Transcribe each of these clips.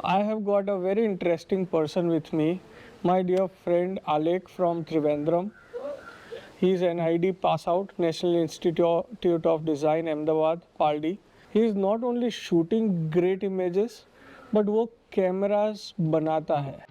I have got a very interesting person with me, my dear friend Alik from Trivandrum. He is an NID pass out, National Institute of Design, Ahmedabad, Paldi. He is not only shooting great images, but वो cameras बनाता है.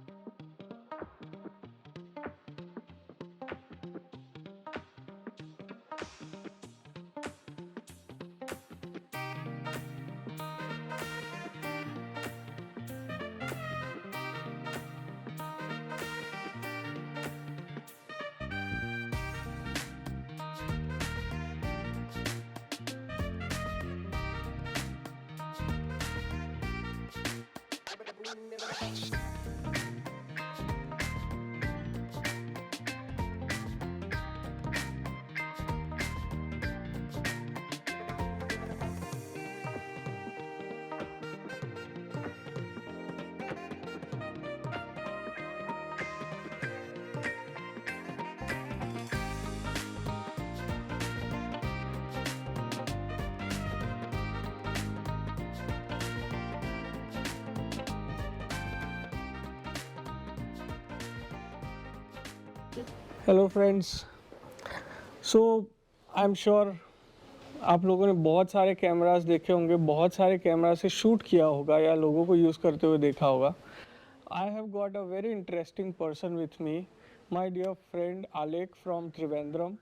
Hello friends, so I am sure आप लोगों ने बहुत सारे cameras देखे होंगे, बहुत सारे कैमरा से शूट किया होगा या लोगों को यूज़ करते हुए देखा होगा. I have got a very interesting person with me, my dear friend Alik from Trivandrum.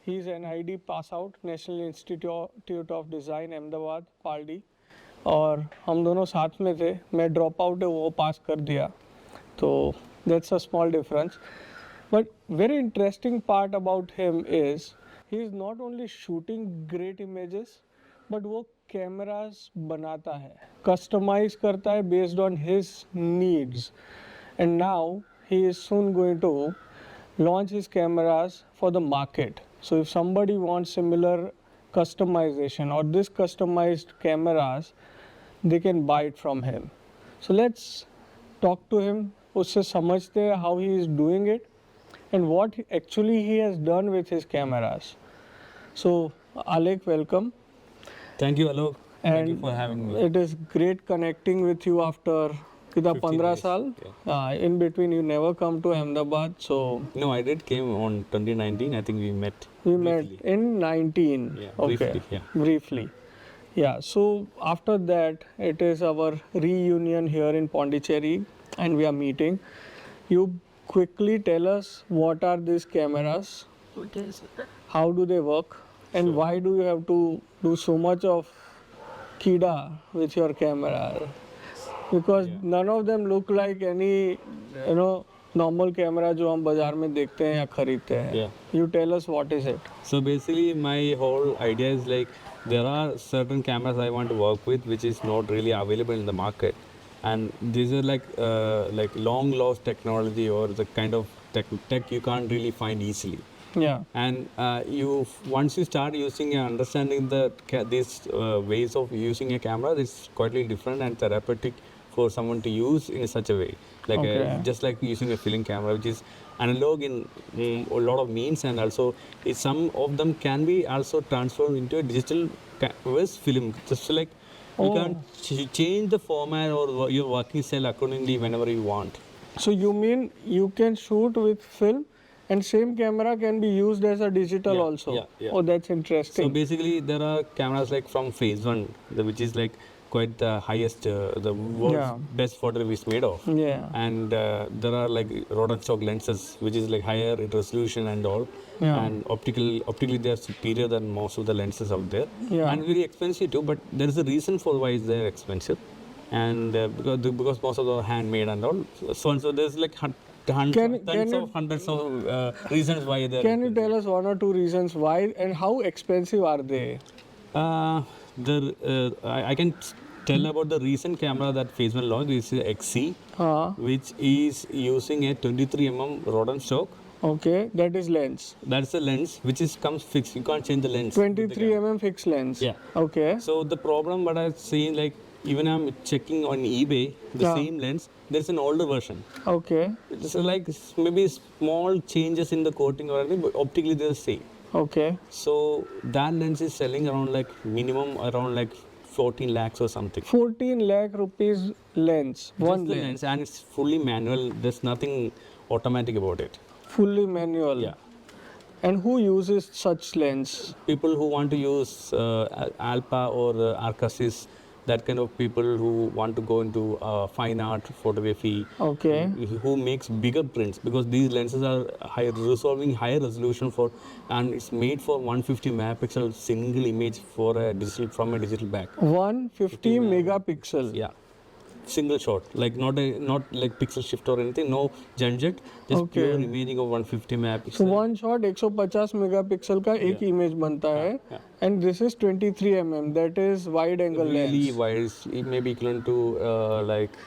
He is NID pass out, National Institute of Design, Ahmedabad, Paldi. और हम दोनों साथ में थे. मैं ड्रॉप आउट है, वो पास कर दिया, तो that's a small difference. But very interesting part about him is he is not only shooting great images, but वो cameras बनाता है, customize करता है based on his needs. And now he is soon going to launch his cameras for the market. So if somebody wants similar customization or this customized cameras, they can buy it from him. So let's talk to him. उससे समझते हैं how he is doing it and what actually he has done with his cameras. So, Alik, welcome. Thank you, Alik. Thank you And for having me. it is great connecting with you after 15 years, साल. In between, you never come to Ahmedabad, so No, I did came on 2019. I think we met. we briefly. met in 19. Yeah, Okay, briefly, yeah. briefly. Yeah, so after that, it is our reunion here in Pondicherry, and we are meeting. You quickly tell us what are these cameras, how do they work, and Sure. why do you have to do so much of kida with your camera, because Yeah. none of them look like any normal camera जो हम बाजार में देखते हैं या खरीदते हैं. Yeah. You tell us what is it. So basically, my whole idea is like there are certain cameras I want to work with, which is not really available in the market, and these are like long lost technology or the kind of tech you can't really find easily. Yeah. And once you start using and understanding these ways of using a camera, it's quite different and therapeutic for someone to use in such a way, like Okay. just like using a film camera, which is analog in a lot of means, and also some of them can be also transformed into a digital film, just like you can change the format or your working style accordingly whenever you want. So you mean you can shoot with film and same camera can be used as a digital Yeah, also? yeah. Oh, that's So interesting. basically, there are cameras like from Phase One, which is like quite the highest, the world's Yeah. best photograph is made of. Yeah. And there are like rod and stock lenses, which is like higher in resolution and all. Yeah. And optically, they are superior than most of the lenses out there. Yeah. And very expensive too. But there is a reason for why they're expensive, and because most of them are handmade and all. So there's like hundreds of reasons why they're. Can you tell us one or two reasons why and how expensive are they? I can tell about the recent camera that Phase One launched. This is XC, which is using a 23 rod and stock. Okay, that is lens. That's the lens which comes fixed. You can't change the lens. with the 23 camera. fixed lens. Yeah. Okay. So the problem what I've seen, like even I'm checking on eBay, the Yeah. same lens, there's an older version. Okay. So like maybe small changes in the coating or anything, but optically they're the same. Okay. So that lens is selling around like minimum around like 14 lakhs or something. 14 lakh rupees lens, one Just the lens, lens, and it's fully manual. There's nothing automatic about it. fully manual. Yeah. And who uses such lens? People who want to use Alpha or Arcasis, that kind of people who want to go into fine art photography, Okay. who makes bigger prints, because these lenses are resolving higher resolution for, and it's made for 150 megapixel single image for a digital, from a digital back. 150 megapixel. Yeah, single shot, like not like pixel shift or anything, no junjet, just Okay. pure imaging of 150 megapixel. So one shot 150 megapixel का एक Yeah. Image बनता है, yeah. and this is 23 mm, that is wide angle Really lens. wide, it may be equivalent to like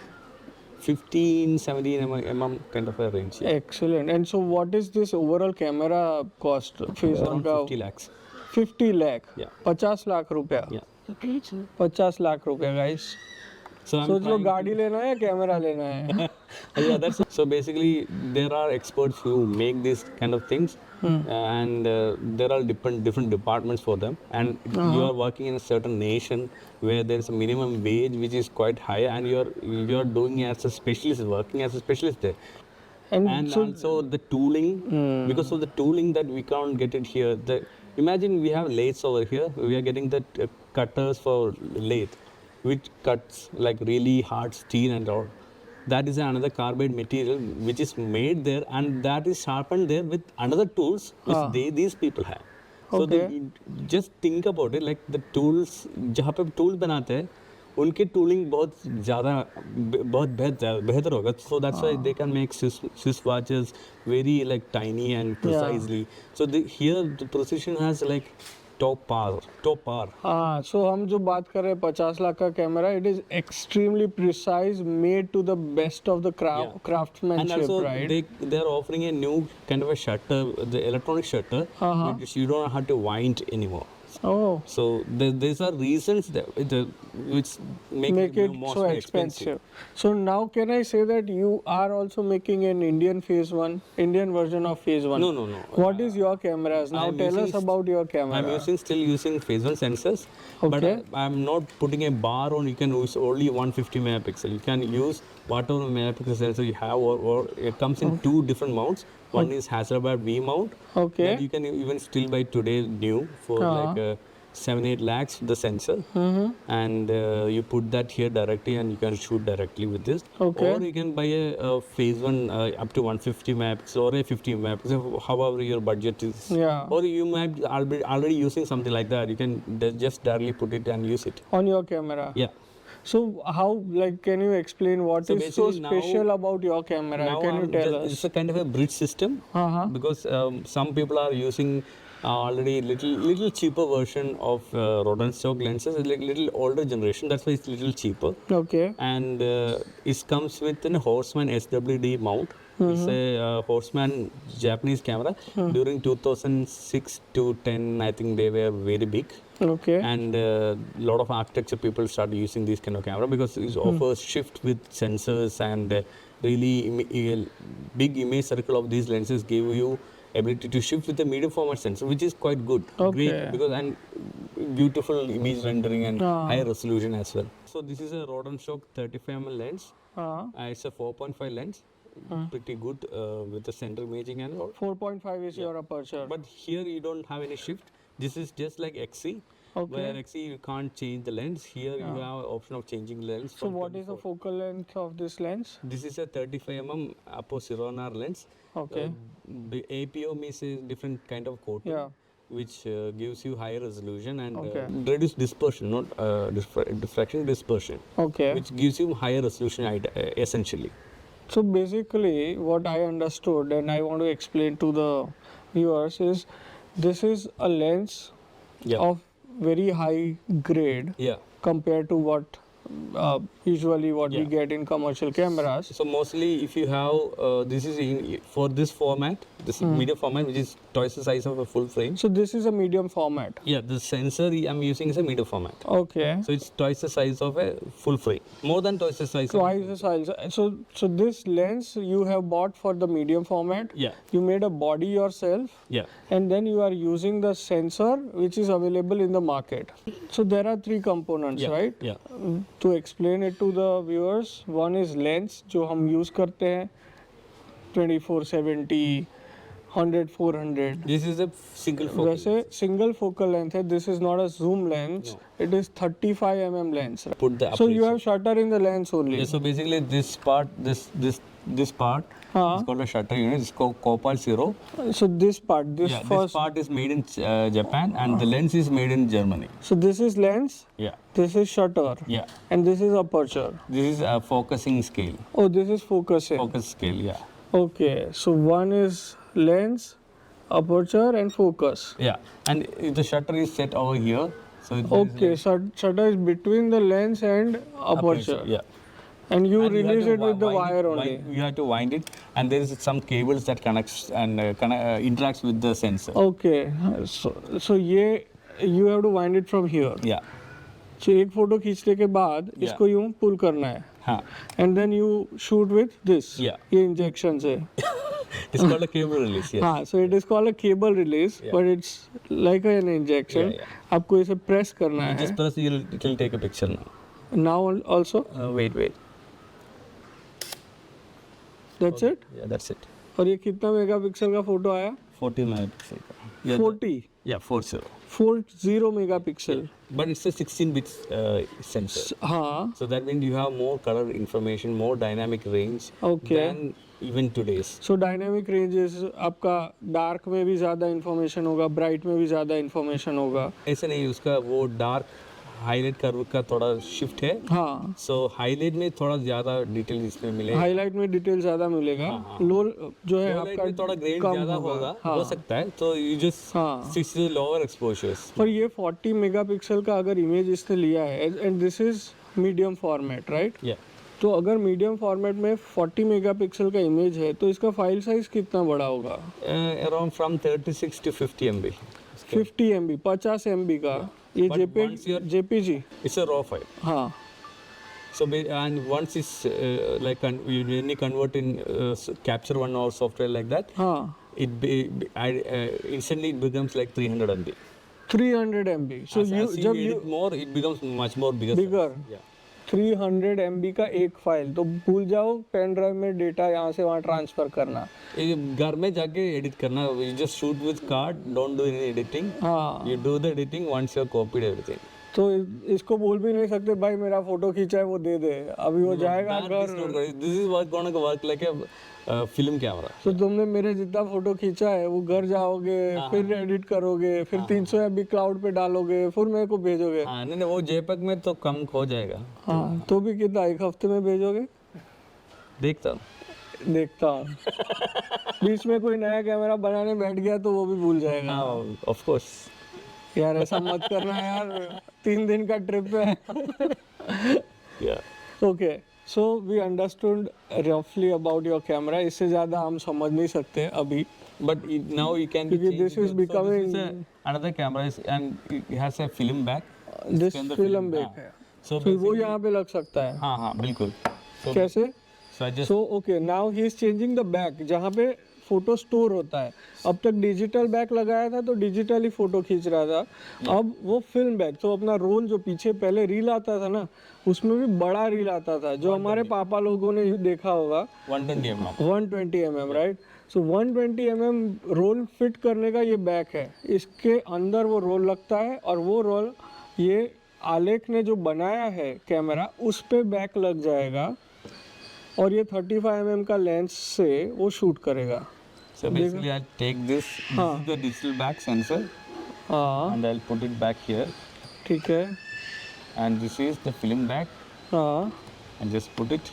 15, 17 mm kind of a range. Yeah. Excellent. And so what is this overall camera cost? Phase one Around का 50 lakhs. 50 lakh. Yeah. 50 lakh रुपया. Yeah. 50 lakh रुपया guys. So I'm सोच लो trying to- गाड़ी लेना है, camera लेना है. yeah, that's so basically there are experts who make these kind of things, and there are different departments for them, and you are working in a certain nation where there is a minimum wage which is quite high, and you're doing as a specialist, working as a specialist there. And so also the tooling, because of the tooling that we can't get it here. Imagine we have lathes over here, we are getting the cutters for lathe, which cuts like really hard steel and all. That is another carbide material which is made there, and that is sharpened there with another tools which these people have. So Okay. just think about it, like the tools, जहाँ पे tools बनाते हैं, उनके tooling बहुत ज़्यादा बहुत बेहतर होगा. So that's why they can make Swiss watches very like tiny and precisely. So here the precision has like top par. हाँ, so हम जो बात कर रहे हैं 50 लाख का camera, it is extremely precise, made to the best of the Yeah. And craftsmanship, also right? they are offering a new kind of a shutter, the electronic shutter, which you don't have to wind anymore. Oh, So these are reasons that which make it more so expensive. So now can I say that you are also making an Indian phase one, Indian version of phase one? No. What is your cameras? Now I'm tell us using about your camera. I'm still using phase one sensors, but Okay. I'm not putting a bar on. You can use only 150 megapixel. You can use whatever megapixel sensor you have, or it comes in two different mounts. One is Hasselblad V mount. Okay. That you can even still buy today new for like 7-8 lakhs the sensor, and you put that here directly, and you can shoot directly with this. Okay. Or you can buy a phase one up to 150 megapixel or a 50 megapixel, however your budget is. Yeah. Or you might be already using something like that. You can just directly put it and use it. On your camera. Yeah. So how, like, can you explain what So is so basically now- special about your camera? Now Can you tell it's us? a kind of a bridge system, because some people are using already little cheaper version of Rodent stock lenses, like little older generation. That's why it's little cheaper. Okay. And it comes with a Horseman SWD mount. It's a Horseman Japanese camera. During 2006 to 10, I think they were very big. Okay. And a lot of architecture people started using this kind of camera because it offers shift with sensors, and really big image circle of these lenses give you ability to shift with a medium format sensor, which is quite good. Okay. Great, because and beautiful image rendering and high resolution as well. So this is a Rodent stock 35mm lens. It's a 4.5 lens. Pretty good with the center imaging and all. 4.5 is your aperture. But here you don't have any shift. This is just like XC. Okay. Where XC you can't change the lens. Here you have option of changing lens. So from what is the 24. focal length of this lens? This is a 35mm apo-Sironar lens. Okay. The APO means a different kind of coating, Yeah. which gives you higher resolution and Okay. reduce dispersion, not diffraction, dispersion, Okay. which gives you higher resolution essentially. So basically, what I understood and I want to explain to the viewers is, this is a lens Yeah. of very high grade Yeah. compared to what usually what we Yeah. get in commercial cameras. So mostly, if you have this is for this format, this media format, which is twice the size of a full frame. So this is a medium format. Yeah, the sensor I'm using is a media format. Okay. So it's twice the size of a full frame, more than twice the size. Twice the size. So this lens you have bought for the medium format. Yeah. You made a body yourself. Yeah. And then you are using the sensor which is available in the market. So there are three components, Yeah. right? Yeah. To explain it to the viewers, one is lens जो हम use करते हैं 24-70, 100-400. This is a single focus. वैसे single focal length है. This is not a zoom lens. No. It is 35 mm lens. Right? Put the So you aperture. have shutter in the lens only. Yeah, so basically this part, this part हाँ. is called a shutter unit. It's called Copal 0. So this part, this Yeah, first. this part is made in Japan and the lens is made in Germany. So this is lens. Yeah. This is shutter. Yeah. And this is aperture. This is a focusing scale. Oh, this is focusing. Focus scale, yeah. Okay, so one is lens, aperture, and focus. Yeah. And the shutter is set over here. So it Okay, shutter is between the lens and aperture. Yeah. And you And you have release to it with the wind wire it, only. You have to wind it, and there is some cables that connects and interacts with the sensor. Okay, so ये you have to wind it from here. Yeah. So एक photo खींचने के बाद Yeah. इसको यूं पुल करना है. Huh. And then you shoot with this. Yeah. ये इंजेक्शन से. It's called a cable release. Yes. हाँ, so it is called a cable release, Yeah. but it's like an injection. Yeah, आपको इसे press करना है. Just press, it will take a picture now. Now also, Wait. that's it. Yeah, that's it. और ये कितना megapixel का photo आया? 40 megapixel. Yeah, 40. Yeah, 40. 40 megapixel. But it's a 16 bits sensor. हाँ. So that means you have more color information, more dynamic range Okay. than even today's. So dynamic ranges आपका dark में भी ज़्यादा इंफॉर्मेशन होगा, bright में भी ज़्यादा इंफॉर्मेशन होगा. ऐसा नहीं, उसका वो डार्क हाईलाइट कर्व का थोड़ा शिफ्ट है. हाँ. सो हाईलाइट में थोड़ा ज्यादा डिटेल इसमें मिलेगा. हाईलाइट में डिटेल ज़्यादा मिलेगा. लो जो है हाईलाइट में आपका थोड़ा ग्रेन कम ज्यादा होगा. हो सकता है. तो यू जस्ट हाँ. 60 लोअर एक्सपोजर्स. पर ये 40 मेगापिक्सल का अगर इमेज इसने लिया है, and this is medium format, right? या तो अगर मीडियम फॉर्मेट में 40 मेगापिक्सल का इमेज है तो इसका फाइल साइज कितना बड़ा होगा? Around from 36 to 50 MB. 50 MB, 50 MB का. ये But once you're- JPG. It's a raw file. हाँ. So and once it's like when you convert in capture one or software like that, हाँ. instantly it becomes like 300 MB. 300 MB. So As you जब edit more, it becomes much more bigger. Bigger. size. Yeah. 300 MB का एक file, तो भूल जाओ pen drive में data यहाँ से वहाँ ट्रांसफर करना. ये घर में जाके एडिट करना. You just shoot with card, don't do any editing. हाँ. You do the editing once you have copied everything. तो इसको बोल भी नहीं सकते भाई मेरा फोटो खींचा है वो दे दे. अभी वो जाएगा घर. This is work like a film camera. तो तुमने मेरे जितना फोटो खींचा है वो घर जाओगे, फिर एडिट करोगे, फिर 300 MB क्लाउड पे डालोगे, फिर मेरे को भेजोगे. हाँ, नहीं वो JPEG में तो कम खो जाएगा. हाँ, तो भी कितना, एक हफ्ते में भेजोगे? देखता हूँ. देखता हूँ. बीच में कोई नया कैमरा बनाने बैठ गया तो वो भी भूल जाएगा. हाँ, of course. यार ऐसा मत करना यार, 3 दिन का ट्रिप है. Yeah. Okay, so we understood रफली अबाउट योर कैमरा. इससे ज़्यादा हम समझ नहीं सकते अभी. But now you can Because change this it. is becoming- So this is another camera and it has a film back. This इसके अंदर फिल्म film, बैक हाँ. है, So फिर वो basically- यहाँ पे लग सकता है. हाँ बिल्कुल. So कैसे? I just so okay, now he is changing the back जहाँ पे फोटो स्टोर होता है. अब तक डिजिटल बैक लगाया था तो डिजिटली फोटो खींच रहा था. अब वो फिल्म बैक, तो अपना रोल जो पीछे पहले रील आता था ना, उसमें भी बड़ा रील आता था जो हमारे पापा लोगों ने देखा होगा. 120 mm. 120 mm, right? So 120 mm roll fit करने का ये बैक है. इसके अंदर वो रोल लगता है और वो रोल ये आलेख ने जो बनाया है कैमरा उस पे बैक लग जाएगा और ये 35 mm का लेंस से वो शूट करेगा. So basically I'll take this. This is the digital back sensor हाँ, and I'll put it back here. ठीक है. And this is the film back. हाँ, And just put it.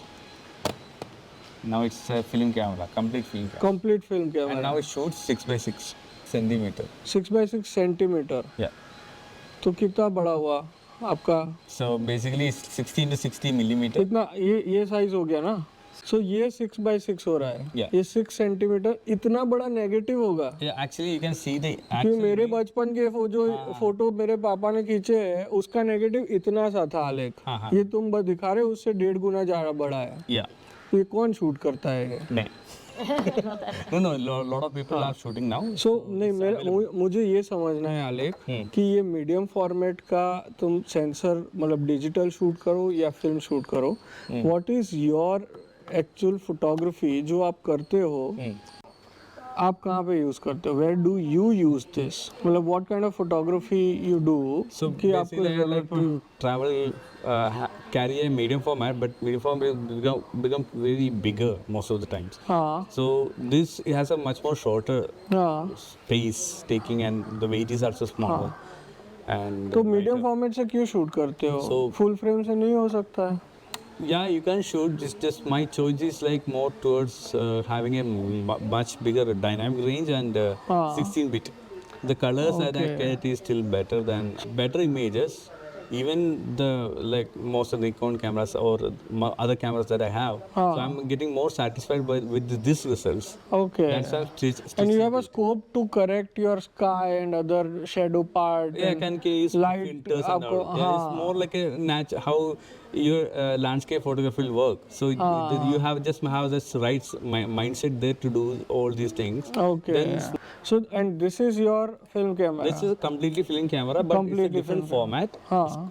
Now it's a film camera, complete film camera. Complete film And camera. now it shoots 6x6 centimeter. 6 by 6 centimetre. Yeah. तो कितना बड़ा हुआ? आपका? So basically, it's 16 to 60 millimeter. इतना ये size हो गया ना? सो ये 6x6 हो रहा है। Yeah. ये 6 सेंटीमीटर इतना बड़ा नेगेटिव होगा? Yeah, actually, you can see the क्यों actual. मेरे बचपन के जो फोटो मेरे पापा ने खींचे हैं उसका नेगेटिव इतना सा था आलेख। हाँ। ये तुम बस दिखा रहे हो उससे 1.5 गुना ज्यादा बड़ा है। Yeah. तो ये कौन शूट करता है ये? No. No, lot of people are shooting now. सो नहीं मुझे ये समझना है आलेख कि ये मीडियम फॉर्मेट का तुम सेंसर मतलब डिजिटल शूट करो या फिल्म शूट करो, what is your actual photography जो आप करते हो, आप कहाँ पे यूज करते हो? Where do you use this? मतलब what kind of photography you do? So कि basically, I like to travel, carry a medium format, but medium format become very bigger most of the times. हाँ So this it has a much more shorter हाँ space taking, and the weight is also smaller. And तो medium format से क्यों shoot करते हो? So- full frame से नहीं हो सकता है? yeah, you can shoot. Just my choice is like more towards having a much bigger dynamic range and 16-bit. The colors that I get is still better images. Even the like most of the Nikon cameras or other cameras that I have, so I'm getting more satisfied with this results. Okay. That's why And you have a scope to correct your sky and other shadow part. yeah, and can use light filters and आपको, all. Yeah, it's more like a how your landscape photography will work. So you have this right mindset there to do all these things. Okay. Then So and this is your film camera. this is a completely film camera, but it's a different format.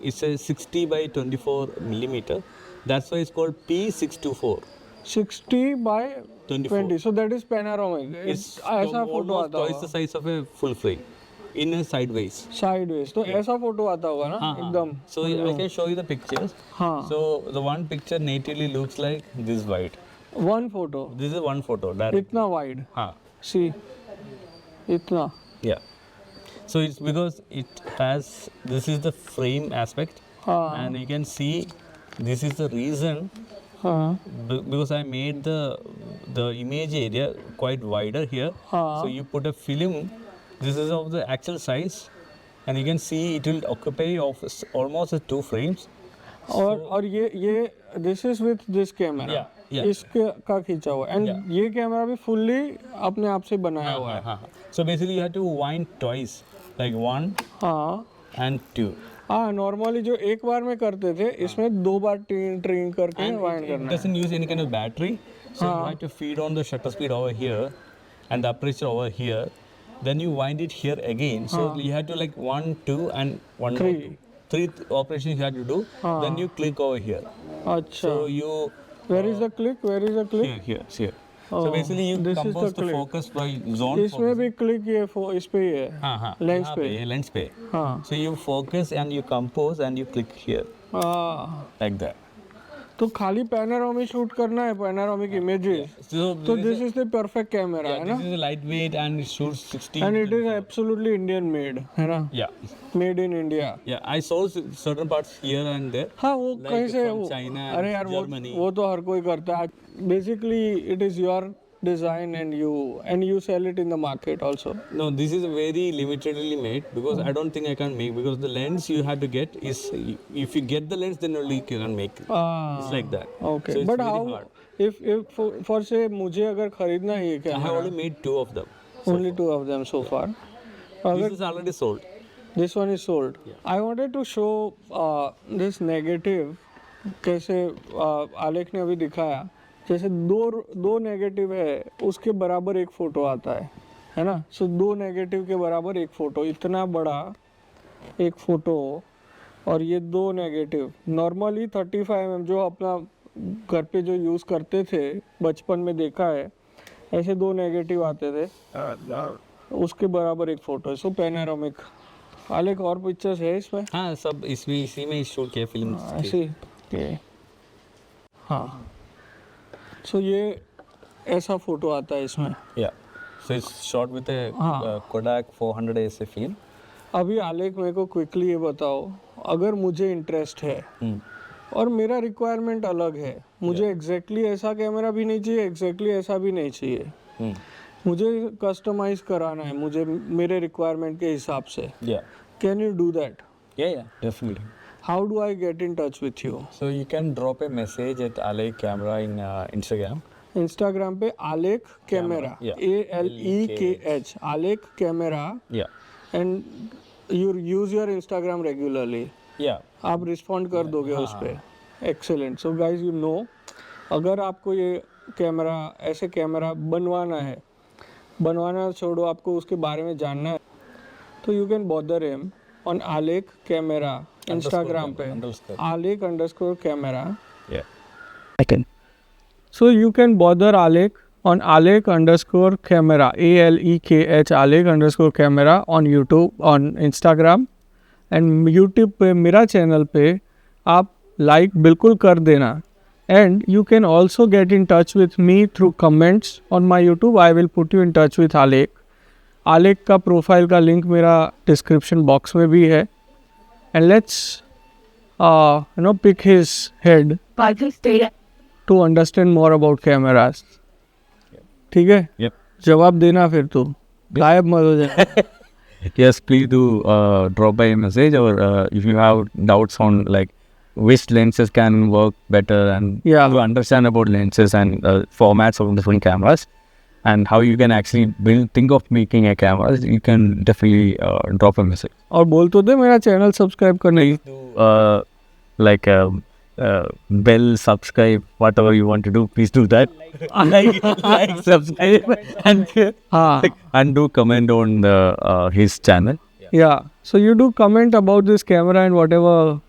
It's a 60 by 24 millimeter. That's why it's called P624. 60 by 24. 20. So that is panoramic. It's ऐसा photo almost आता twice होगा the size of a full frame in a sideways. sideways. तो ऐसा photo आता होगा ना एकदम? So I can show you the pictures. हाँ. So the one picture natively looks like this wide. One photo. This is one photo. Direct. इतना wide. हाँ. See. इतना. Yeah. So it's because it has this is the frame aspect, and you can see this is the reason हाँ. because I made the image area quite wider here. So you put a film. This is of the actual size, and you can see it will occupy of almost 2 frames. और ये this is with this camera. Yeah. इसके का खींचा हुआ and ये camera भी fully अपने आप से बनाया हुआ है. So basically you have to wind twice, like 1 and 2. हाँ नॉर्मली जो एक बार में करते थे इसमें 2 बार ट्रिम करके वाइंड It करना है. doesn't use any kind of battery, so you have to feed on the shutter speed over here and the aperture over here. Then you wind it here again. So you have to like 1, 2 and 1, 3. 3 operations you have to do. Then you click over here. अच्छा. So you Where is the click? Where is the click? here. So basically you this is compose the the click. focus by zone. इसमें भी click ये इस पे ही है. हाँ, lens पे. lens पे. हाँ. So you focus and you compose and you click here like that. तो खाली पैनोरामिक शूट करना है, पैनोरामिक इमेजेस. तो this is the perfect camera है ना? This is a lightweight and it shoots 60. And it is absolutely Indian made है ना? Yeah. Made in India. Yeah, I sold certain parts here and there. हाँ वो Like कहीं से from China, अरे यार Germany. वो तो हर कोई करता है. Basically it is your design and you sell it in the market also. No, this is very limitedly made because I don't think I can make because the lens you have to get is if you get the lens then only you can make it. It's like that. Okay. So it's But very how hard. if for say मुझे अगर खरीदना है ये I camera, have only made 2 of them. only 2 of them so far. This is already sold. This one is sold. I wanted to show this negative कैसे आलेख ने अभी दिखाया. जैसे दो नेगेटिव है उसके बराबर एक फोटो आता है ना? सो 2 नेगेटिव के बराबर एक फोटो, इतना बड़ा एक फोटो. और ये 2 नेगेटिव नॉर्मली 35 mm जो अपना घर पे जो यूज़ करते थे बचपन में देखा है, ऐसे 2 नेगेटिव आते थे उसके बराबर एक फोटो. सो पैनोरामिक. आलेख और पिक्चर्स है इसमें? हाँ सब इसमें इसी में शूट किया फिल्म. ऐसे हाँ. सो ये ऐसा फोटो आता है इसमें. Yeah. So it's shot with a Kodak 400 ASA film. अभी आलेख मेरे को क्विकली ये बताओ, अगर मुझे इंटरेस्ट है और मेरा रिक्वायरमेंट अलग है, मुझे एग्जैक्टली ऐसा कैमरा भी नहीं चाहिए, एग्जैक्टली ऐसा भी नहीं चाहिए, मुझे कस्टमाइज कराना है मुझे मेरे रिक्वायरमेंट के हिसाब से. Yeah. Can you do that? Yeah, definitely. How do I get in touch with you? So you can drop a message at Alik Camera in Instagram. Instagram पे आलेख कैमरा yeah. ALEKH आलेख camera Yeah. and you use your Instagram regularly. Yeah. आप respond कर दोगे उस पर. Excellent. So guys you know, अगर आपको ये कैमरा ऐसे कैमरा बनवाना छोड़ो, आपको उसके बारे में जानना है, तो you can bother him on आलेख कैमरा इंस्टाग्राम पे आलेख_कैमरा. Yeah. I can. So you can bother Alik on Alik_camera ALEKH Alik_camera on YouTube, on Instagram and YouTube पे मेरा चैनल पे आप लाइक बिल्कुल कर देना. And you can also get in touch with me through comments on my YouTube. I will put you in touch with Alik. Alik का profile का link मेरा डिस्क्रिप्शन बॉक्स में भी है. And let's pick his head to understand more about cameras. ठीक है. Yep. जवाब देना फिर तू गायब मत हो जाए. Yes, please do drop by a message, or if you have doubts on like which lenses can work better and Yeah. to understand about lenses and formats of different cameras and how you can actually think of making a camera, you can definitely drop a message. और बोल तो दे मेरा channel subscribe करने की. Like bell, subscribe, whatever you want to do, please do that. like subscribe and do comment on his channel. Yeah. So you do comment about this camera and whatever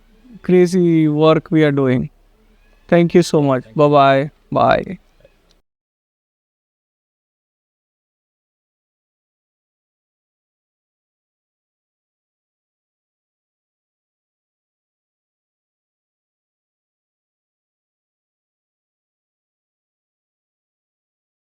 crazy work we are doing. Thank you so much. Bye-bye. Bye.